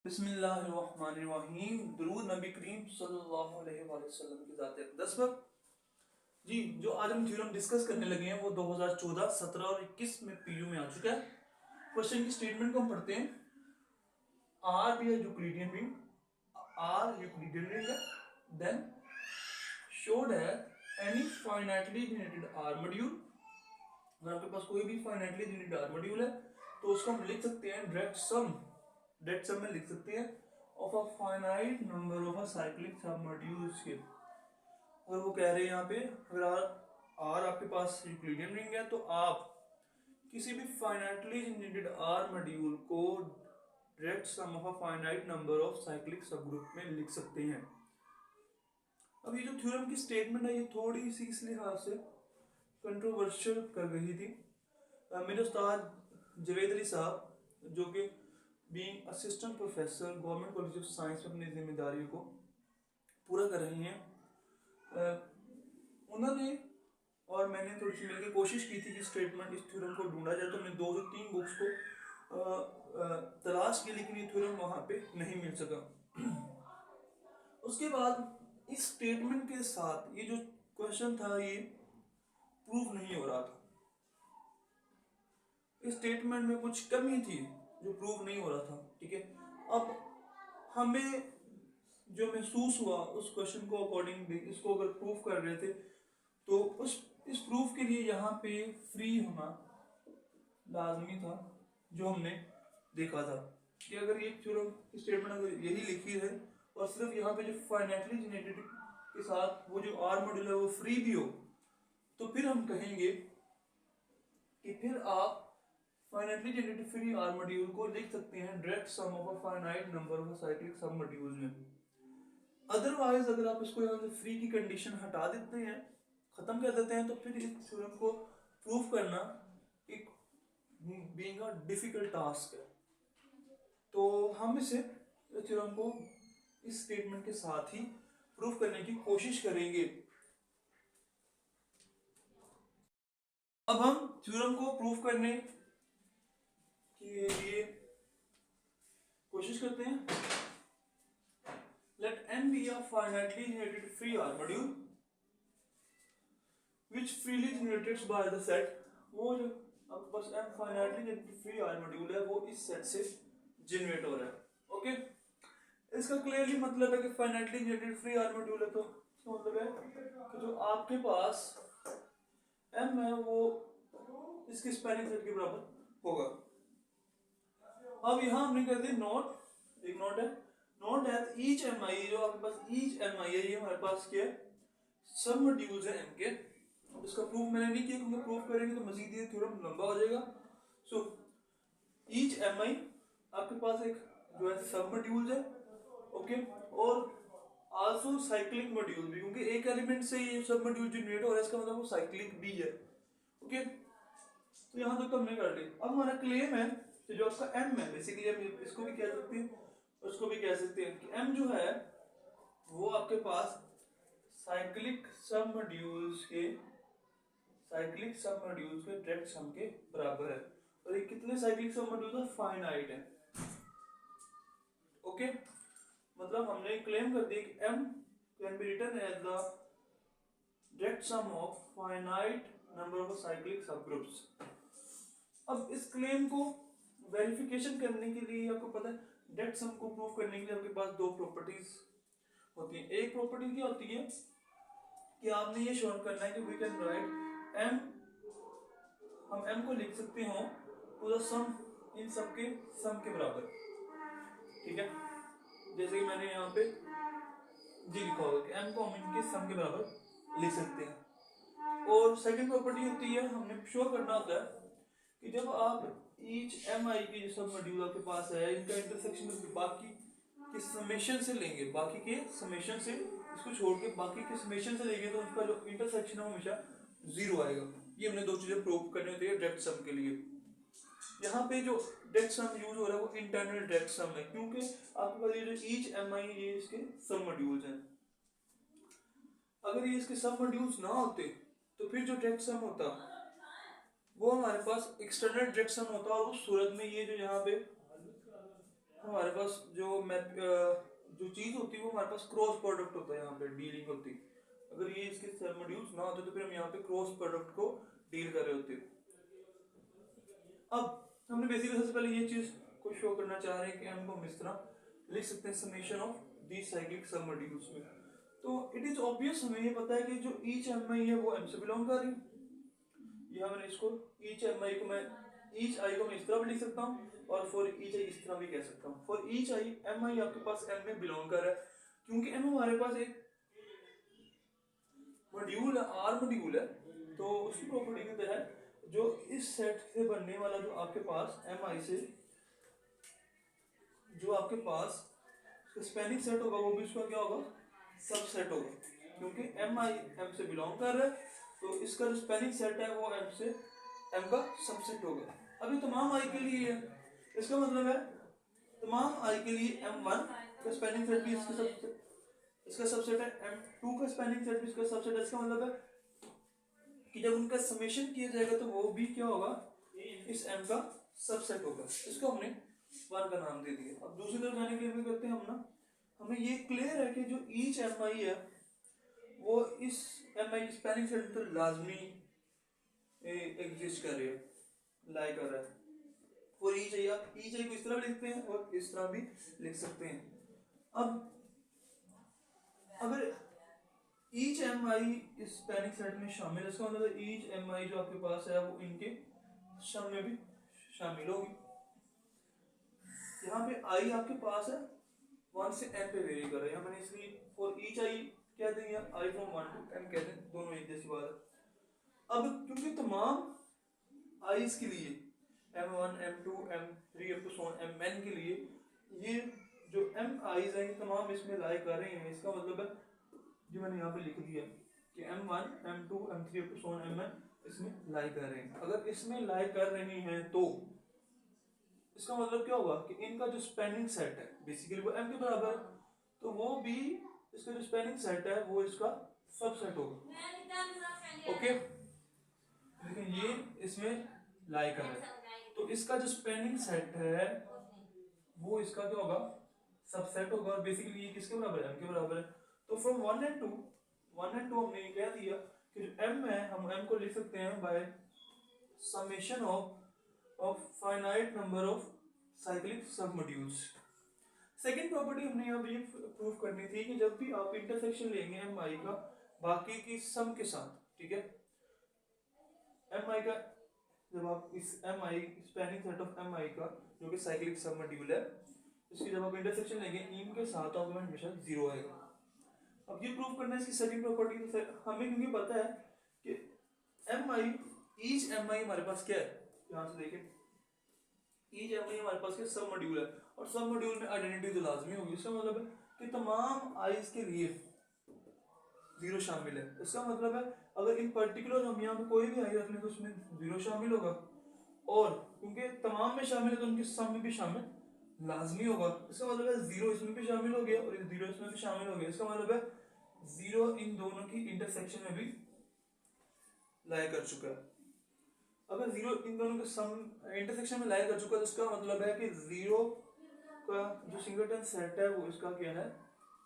बिस्मिल्लाहिर्रहमानिर्रहीम। दुरूद नबी करीम सल्लल्लाहु अलैहि वसल्लम की ज़ात अक़दस पर। जी, जो आज हम थ्योरम डिस्कस करने लगे हैं वो 2014, 17 और 21 में पीयू में आ चुका है। क्वेश्चन की स्टेटमेंट को हम पढ़ते हैं। R be Euclidean ring, R Euclidean ring है, देन शोड है any finitely generated R module. अगर आपके पास कोई भी फाइनाइटली जनरेटेड आर मॉड्यूल है तो उसको हम लिख सकते हैं डायरेक्ट सम में लिख सकते हैं of a finite number of a cyclic submodules के। और वो कह रहे हैं यहाँ पे अगर आर आपके पास यूक्लिडियन रिंग है तो आप किसी भी फाइनाइटली जनरेटेड आर मॉड्यूल को direct sum of a finite number of cyclic subgroup में लिख सकते हैं। अब ये जो थ्योरम की स्टेटमेंट है ये थोड़ी सी इस लिहाज से कंट्रोवर्शियल कर रही थी। मेरे उस्ताद जवेद अली साहब जो कि being assistant professor government college of science में अपनी जिम्मेदारियों को पूरा कर रही हैं, उन्होंने और मैंने थोड़ी सी मिलकर कोशिश की थी कि स्टेटमेंट इस थ्योरम को ढूंढा जाए। तो मैंने 2 से 3 बुक्स को तलाश की, लेकिन ये थ्योरम वहाँ पे नहीं मिल सका। उसके बाद इस स्टेटमेंट के साथ ये जो क्वेश्चन था ये प्रूफ नहीं हो रहा था। इस स्टेटमेंट में कुछ कमी थी जो प्रूव नहीं हो रहा था। ठीक है, अब हमें जो महसूस हुआ उस क्वेश्चन को अकॉर्डिंग इसको अगर प्रूफ कर रहे थे तो इस प्रूफ के लिए यहाँ पे फ्री होना लाजमी था। जो हमने देखा था कि अगर ये थ्योरम स्टेटमेंट अगर यही लिखी है और सिर्फ यहाँ पे जो फाइनाइटली जनरेटेड के साथ वो जो आर मॉड्यूल है वो फ्री भी हो तो फिर हम कहेंगे कि फिर आप finitely generated free R module को लिख सकते हैं direct sum of a finite number of cyclic submodules में। अदरवाइज अगर आप इसको यहाँ से फ्री की कंडीशन हटा देते हैं, खत्म कर देते हैं, तो फिर इस थ्योरम को प्रूफ करना एक बीइंग अ डिफिकल्ट टास्क है। तो हम इसे थ्योरम को इस स्टेटमेंट के साथ ही प्रूफ करने की कोशिश करेंगे। अब हम थ्योरम को प्रूफ करने के लिए कोशिश करते हैं। Let n be a finitely generated free R module which freely generated by the set। वो जो आपके पास n finitely generated free R module है वो इस सेट से जनरेट हो रहा है। ओके, इसका क्लियरली मतलब है कि finitely generated free R module है तो इसका मतलब है कि जो आपके पास m है वो इसके स्पैनिंग सेट के बराबर होगा। अब यहाँ हमने कर दी नोट, एक नोट है, नोट है ईच एम आई, जो आपके पास ईच एम आई है ये हमारे पास क्या सब मॉड्यूल्स हैं एम के। इसका प्रूफ मैंने नहीं किया क्योंकि प्रूफ करेंगे तो मजीद ये थ्योरम लंबा हो जाएगा। सो ईच एम आई आपके पास एक जो है सब मॉड्यूल्स है। ओके, और आल्सो साइक्लिक मॉड्यूल भी, क्योंकि एक एलिमेंट से ये सब मॉड्यूल जनरेट हो रहा है इसका मतलब वो साइक्लिक भी है। ओके, तो यहाँ तक तो हमने कर ली। अब हमारा क्लेम है कि जो आपका m है, बेसिकली हम इसको भी कह सकते हैं उसको भी कह सकते हैं कि m जो है वो आपके पास साइक्लिक सब मॉड्यूल्स के डायरेक्ट सम के बराबर है। और ये कितने साइक्लिक सब मॉड्यूल्स है? फाइनाइट है। ओके, मतलब हमने क्लेम कर दिया कि m can be written as the direct sum of finite number of cyclic subgroups. अब इस क्लेम को वेरिफिकेशन करने के लिए आपको पता है डायरेक्ट सम को प्रूव करने के लिए आपके पास 2 प्रॉपर्टीज होती हैं। एक प्रॉपर्टी क्या होती है कि आपने ये शो करना है कि वी कैन राइट m, हम m को लिख सकते हो टू द सम इन सब के सम के बराबर। ठीक है, जैसे कि मैंने यहाँ पे जी लिखा होगा कि m को हम इनके सम के बराबर लिख सकते हैं। और सेकंड प्रॉपर्टी होती है हमने शो करना होता है कि जब आप ईच एम आई की जो सब मॉड्यूल आपके पास है इनका इंटरसेक्शन बाकी के समेशन से लेंगे, बाकी के समेशन से इसको छोड़ के बाकी के समेशन से लेंगे तो उसका जो इंटरसेक्शन है हमेशा 0 आएगा। ये हमने 2 चीजें प्रूव करनी होती है डायरेक्ट सम के लिए। यहाँ पे जो डायरेक्ट सम यूज हो रहा है वो इंटरनल डायरेक्ट सम है, क्योंकि आपके पास ये जो ईच एम आई ये इसके सब मॉड्यूल्स हैं। अगर ये इसके सब मॉड्यूल्स ना होते तो फिर जो डायरेक्ट सम होता वो हमारे पास एक्सटर्नल डायरेक्ट सम होता और उस सूरत में ये जो यहाँ पे हमारे पास जो जो चीज होती है वो हमारे पास क्रॉस प्रोडक्ट होता है, यहाँ पे डीलिंग होती है। अगर ये इसके सब मॉड्यूल्स ना होते तो फिर हम यहाँ पे क्रॉस प्रोडक्ट को डील कर रहे होते। अब हमने बेसिकली सबसे पहले ये चीज को शो करना चाह रहे हैं कि हम इस तरह लिख सकते हैं summation of the cyclic submodules में। तो इट इज ऑब्वियस, हमें ये पता है कि जो ईच एम आई है वो एम से बिलोंग कर रही है। यहाँ मैंने इसको ईच एम आई को मैं इस तरह भी लिख सकता हूँ और फॉर ईच आई इस तरह भी कह सकता हूँ। फॉर ईच आई एम आई आपके पास एम में बिलोंग कर रहा है, क्योंकि एम हमारे पास एक मॉड्यूल आर मॉड्यूल है। तो उसकी प्रॉपर्टी के तहत जो इस सेट से बनने वाला जो आपके पास एम आई से जो आपके पास स्पेनिंग सेट होगा वो भी उसका क्या होगा, सबसेट होगा, क्योंकि एम आई एम से बिलोंग कर रहा है। तो इसका जो स्पेनिंग सेट है वो एम से एम का सबसेट होगा। अभी तमाम आई के लिए है, इसका मतलब है तमाम आई के लिए M1 का स्पेनिंग सेट भी इसका सबसेट है, M2 का स्पेनिंग सेट भी इसका सबसेट है। इसका मतलब है कि जब उनका समेशन किया जाएगा तो वो भी क्या होगा, इस M का सबसेट होगा। इसको हमने 1 का नाम दे दिया। अब दूसरी तरफ जाने के लिए करते हैं हम ना, हमें ये क्लियर है कि जो ईच MI है वो इस MI की स्पेनिंग सेट तो लाजमी एग्जिस्ट कर रही है, लाई कर रहा है। और ईच आई आप ईच आई को इस तरह भी लिखते हैं और इस तरह भी लिख सकते हैं। अब अगर ईच एम आई इस स्पेनिंग सेट में शामिल है, इसका मतलब ईच एम आई जो आपके पास है वो इनके सम में भी शामिल होगी। यहाँ पे आई आपके पास है 1 से n पे वेरी कर रहे हैं, मैंने इसलिए फॉर ईच आई कह दें या आई फ्रॉम 1 to n कह दें, दोनों एक जैसी बात है। अब क्योंकि तमाम आईज के लिए M1, M2, M3 up to so on Mn के लिए ये जो M आईज हैं तमाम इसमें लाई कर रहे हैं। इसका मतलब है जो मैंने यहाँ पे लिख दिया कि M1, M2, M3 up to so on Mn इसमें लाई कर रहे हैं। अगर इसमें लाई कर रही हैं तो इसका मतलब क्या होगा कि इनका जो स्पेनिंग सेट है बेसिकली वो M के बराबर है, तो वो भी इसका जो स्पेनिंग सेट है वो इसका सबसेट होगा। ओके, लेकिन ये इसमें लाई कर रहा है तो इसका जो स्पेनिंग सेट है वो इसका क्या होगा, सबसेट होगा। और बेसिकली ये किसके बराबर है, M के बराबर है। तो फ्रॉम 1 and 2 हमने ये कह दिया कि जो M है हम M को लिख सकते हैं by summation of finite number of cyclic सब मॉड्यूल्स। सेकेंड प्रॉपर्टी हमने यहाँ पे प्रूव करनी थी कि जब भी आप इंटरसेक्शन लेंगे एम आई का बाकी की सम के साथ, ठीक है, एम आई का जब आप इस M I spanning set of M I का जो कि साइक्लिक सब मॉड्यूल है इसकी जब आप इंटरसेक्शन लेंगे इन के साथ तो आपके हमेशा 0 आएगा। अब ये प्रूव करना है इसकी सेकंड प्रॉपर्टी। तो हमें क्योंकि पता है कि एम आई ईच एम आई हमारे पास क्या है, यहाँ से देखें ईच एम आई हमारे पास क्या सब मॉड्यूल है और सब मॉड्यूल में आइडेंटिटी तो लाजमी होगी। इसका मतलब है कि तमाम आईज के लिए 0 शामिल है। इसका मतलब है अगर इन पर्टिकुलर हम यहाँ पे कोई भी आई रख लें तो उसमें 0 शामिल होगा और क्योंकि तमाम में शामिल है तो उनके सम में भी शामिल लाजमी होगा। इसका मतलब है 0 इसमें भी शामिल हो गया और 0 इसमें भी शामिल हो गया। इसका मतलब है 0 इन दोनों की इंटरसेक्शन में भी लाई कर चुका है। अगर 0 इन दोनों के सम इंटरसेक्शन में लाई कर चुका है तो इसका मतलब है कि 0 का जो सिंगलटन सेट है वो इसका क्या है,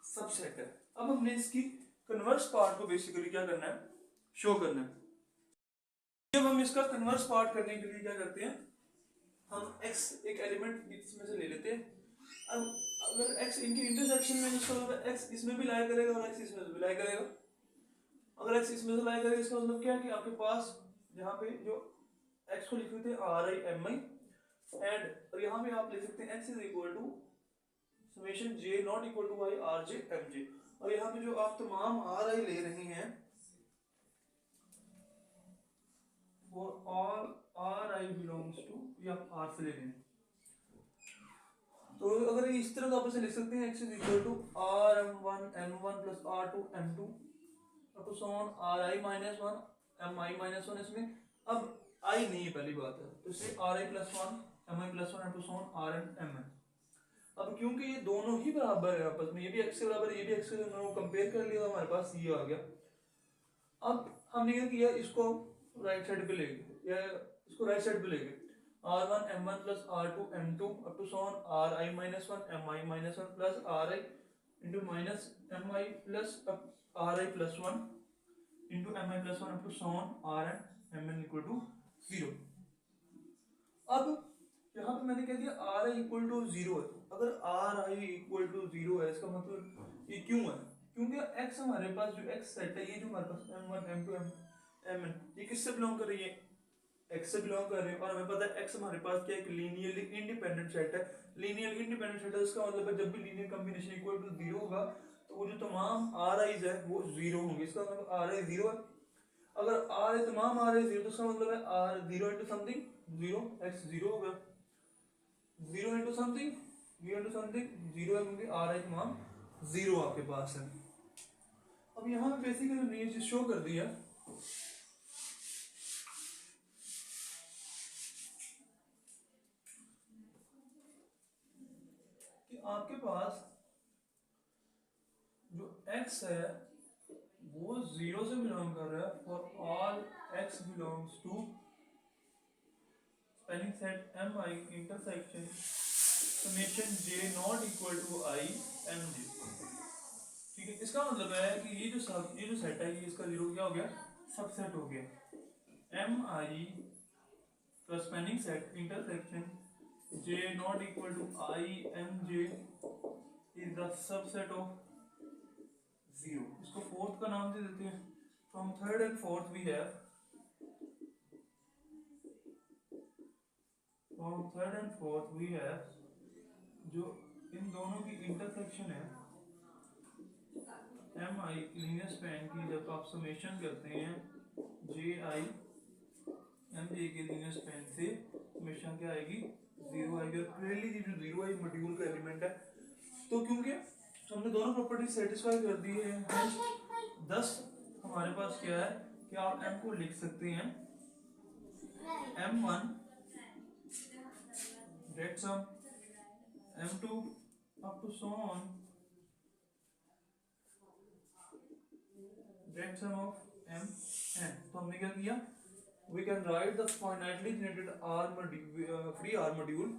सबसेट है। अब हमने इसकी कन्वर्स पार्ट को बेसिकली क्या करना है, शो करना है। जब हम इसका कन्वर्स पार्ट करने के लिए क्या करते हैं, हम x एक एलिमेंट इसमें से ले लेते हैं। अब अगर x इनके इंटरसेक्शन में इसका मतलब x इसमें भी लाई करेगा और x इसमें भी लाई करेगा। अगर x इसमें से लाई करेगा इसका मतलब क्या है कि आपके पास यहाँ पे जो x को लिख देते हैं RI MI एंड और यहाँ पे आप लिख सकते हैं x is equal to summation j not equal to y RJ MJ। और यहाँ पे जो आप तमाम RI ले रहे हैं वो all RI belongs to या R से ले रहे हैं तो अगर इस तरह आप इसे लिख सकते हैं x is equal to RM1 M1 plus R2 M2 up to so on RI minus 1 MI minus 1। इसमें अब I नहीं है पहली बात है तो इसलिए RI plus 1 MI plus 1 up to so on RM MN। अब क्योंकि ये दोनों ही बराबर है आपस में, ये भी x के बराबर है ये भी x के, दोनों को कंपेयर कर लिया तो हमारे पास ये आ गया। अब हमने क्या किया, इसको राइट साइड पे ले गए या इसको राइट साइड पे ले गए R1 M1 plus R2 M2 up to so on Ri minus 1 Mi minus 1 plus Ri into minus Mi plus Ri plus 1 into Mi plus 1 up to so on R and Mn equal to 0। अब यहाँ पे मैंने कह दिया Ri equal to 0 है। अगर Ri equal to 0 है इसका मतलब ये क्यों है? क्योंकि x हमारे पास जो x सेट है, ये जो हमारे पास M1 M2 Mn, ये किससे बिलोंग कर रही है? x से बिलोंग कर रहे हैं। और हमें पता है x हमारे पास क्या एक लीनियरली इंडिपेंडेंट सेट है। लीनियरली इंडिपेंडेंट सेट है, इसका मतलब है जब भी लीनियर कॉम्बिनेशन इक्वल टू 0 होगा तो वो जो तमाम Ri's है वो 0 होंगे। इसका मतलब Ri 0 है। अगर Ri तमाम Ri 0 तो इसका मतलब है R 0 into समथिंग 0, x 0 होगा। 0 into समथिंग 0 into समथिंग 0 है, क्योंकि Ri तमाम 0 आपके पास है। अब यहाँ पे बेसिकली हमने ये चीज शो कर दिया कि आपके पास जो x है वो 0 से बिलोंग कर रहा है for all x belongs to spanning set Mi intersection summation j not equal to I Mj। ठीक है, इसका मतलब है कि ये जो सेट है, ये इसका 0 क्या हो गया? सबसेट हो गया। Mi का spanning set intersection j not equal to I Mj is the subset of 0। इसको फोर्थ का नाम दे देते हैं। From third and fourth we have, from third and fourth we have, जो इन दोनों की इंटरसेक्शन है Mi लीनियर स्पैन की, जब आप समेशन करते हैं Ji Mj के लीनियर स्पैन से हमेशा क्या आएगी? 0 आएगी। और क्लियरली ये जो 0 है मॉड्यूल का एलिमेंट है। तो क्योंकि हमने दोनों प्रॉपर्टी सेटिस्फाई कर दी है, 10 हमारे पास क्या है कि आप m को लिख सकते हैं m1 डेट sum m2 up to so on डेट सम ऑफ mn। तो हमने क्या किया? We can write the finitely generated free R module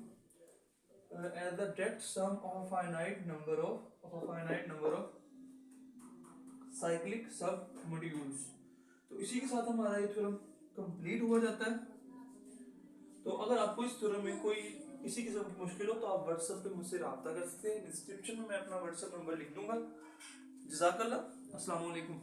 as the direct sum of a finite number of cyclic sub modules। तो इसी के साथ हमारा ये थ्योरम कंप्लीट हुआ जाता है। तो अगर आपको इस थ्योरम में कोई किसी किस्म की मुश्किल हो तो आप व्हाट्सएप पे मुझसे रब्ता कर सकते हैं। डिस्क्रिप्शन में मैं अपना व्हाट्सएप नंबर लिख दूंगा। जज़ाकल्लाह, अस्सलाम वालेकुम।